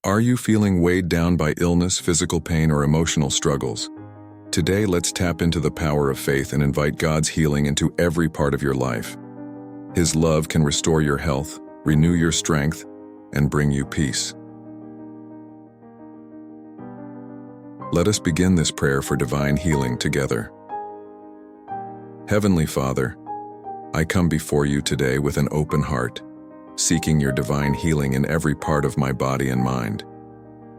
Are you feeling weighed down by illness, physical pain, or emotional struggles? Today, let's tap into the power of faith and invite God's healing into every part of your life. His love can restore your health, renew your strength, and bring you peace. Let us begin this prayer for divine healing together. Heavenly Father, I come before you today with an open heart, seeking your divine healing in every part of my body and mind.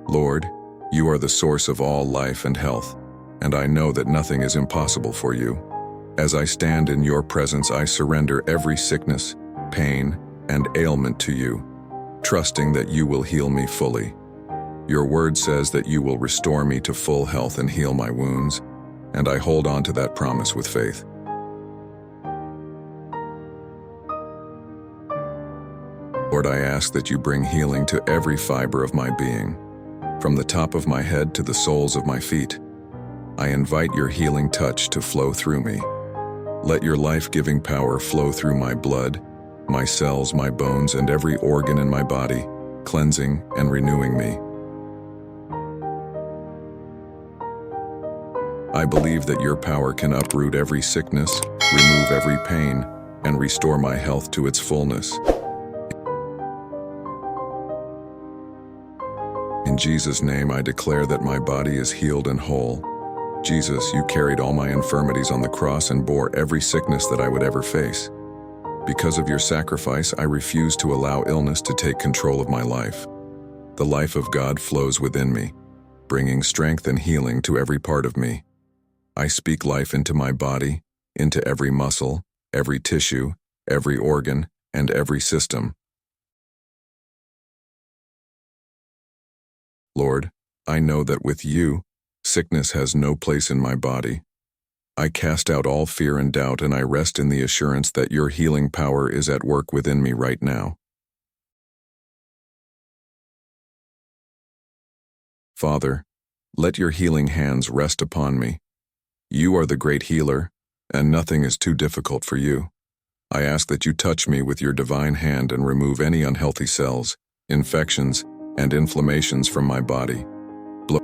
Lord, you are the source of all life and health, and I know that nothing is impossible for you. As I stand in your presence, I surrender every sickness, pain, and ailment to you, trusting that you will heal me fully. Your word says that you will restore me to full health and heal my wounds, and I hold on to that promise with faith. Lord, I ask that you bring healing to every fiber of my being, from the top of my head to the soles of my feet. I invite your healing touch to flow through me. Let your life-giving power flow through my blood, my cells, my bones, and every organ in my body, cleansing and renewing me. I believe that your power can uproot every sickness, remove every pain, and restore my health to its fullness. In Jesus' name, I declare that my body is healed and whole. Jesus, you carried all my infirmities on the cross and bore every sickness that I would ever face. Because of your sacrifice, I refuse to allow illness to take control of my life. The life of God flows within me, bringing strength and healing to every part of me. I speak life into my body, into every muscle, every tissue, every organ, and every system. Lord, I know that with you, sickness has no place in my body. I cast out all fear and doubt, and I rest in the assurance that your healing power is at work within me right now. Father, let your healing hands rest upon me. You are the great healer, and nothing is too difficult for you. I ask that you touch me with your divine hand and remove any unhealthy cells, infections, and inflammations from my body. Blow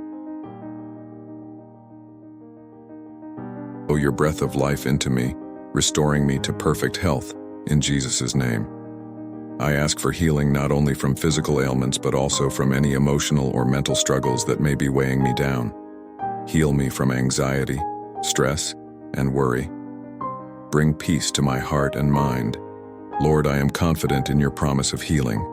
your breath of life into me, restoring me to perfect health, in Jesus' name. I ask for healing not only from physical ailments but also from any emotional or mental struggles that may be weighing me down. Heal me from anxiety, stress, and worry. Bring peace to my heart and mind. Lord, I am confident in your promise of healing.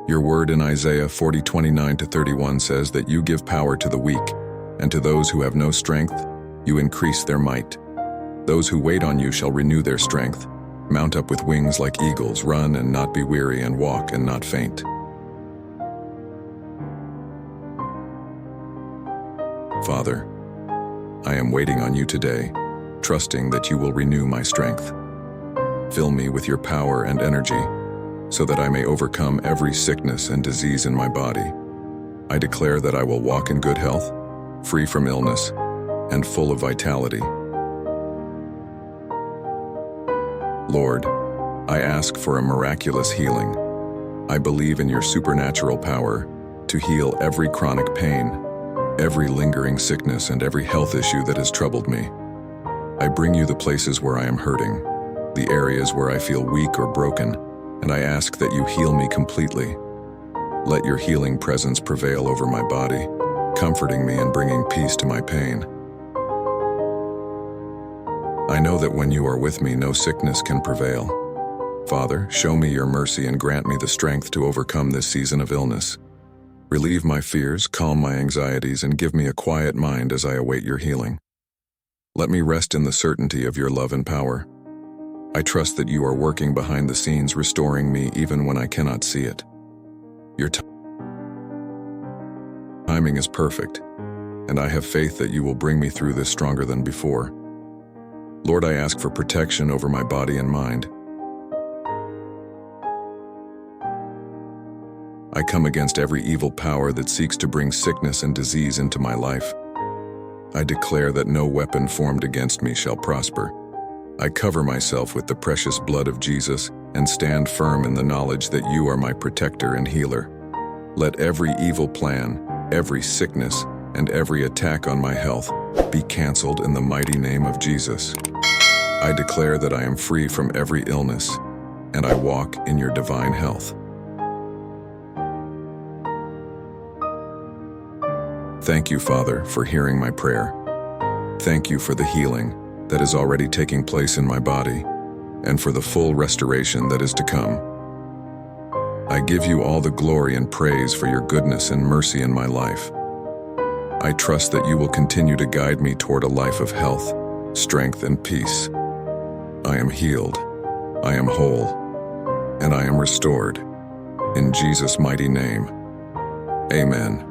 Your word in Isaiah 40:29-31 says that you give power to the weak, and to those who have no strength, you increase their might. Those who wait on you shall renew their strength, mount up with wings like eagles, run and not be weary, and walk and not faint. Father, I am waiting on you today, trusting that you will renew my strength. Fill me with your power and energy, so that I may overcome every sickness and disease in my body. I declare that I will walk in good health, free from illness, and full of vitality. Lord, I ask for a miraculous healing. I believe in your supernatural power to heal every chronic pain, every lingering sickness, and every health issue that has troubled me. I bring you the places where I am hurting, the areas where I feel weak or broken, and I ask that you heal me completely. Let your healing presence prevail over my body, comforting me and bringing peace to my pain. I know that when you are with me, no sickness can prevail. Father, show me your mercy and grant me the strength to overcome this season of illness. Relieve my fears, calm my anxieties, and give me a quiet mind as I await your healing. Let me rest in the certainty of your love and power. I trust that you are working behind the scenes, restoring me even when I cannot see it. Your timing is perfect, and I have faith that you will bring me through this stronger than before. Lord, I ask for protection over my body and mind. I come against every evil power that seeks to bring sickness and disease into my life. I declare that no weapon formed against me shall prosper. I cover myself with the precious blood of Jesus and stand firm in the knowledge that you are my protector and healer. Let every evil plan, every sickness, and every attack on my health be canceled in the mighty name of Jesus. I declare that I am free from every illness, and I walk in your divine health. Thank you, Father, for hearing my prayer. Thank you for the healing that is already taking place in my body, and for the full restoration that is to come. I give you all the glory and praise for your goodness and mercy in my life. I trust that you will continue to guide me toward a life of health, strength, and peace. I am healed, I am whole, and I am restored. In Jesus' mighty name, amen.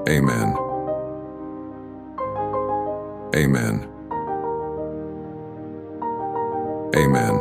Amen. Amen. Amen.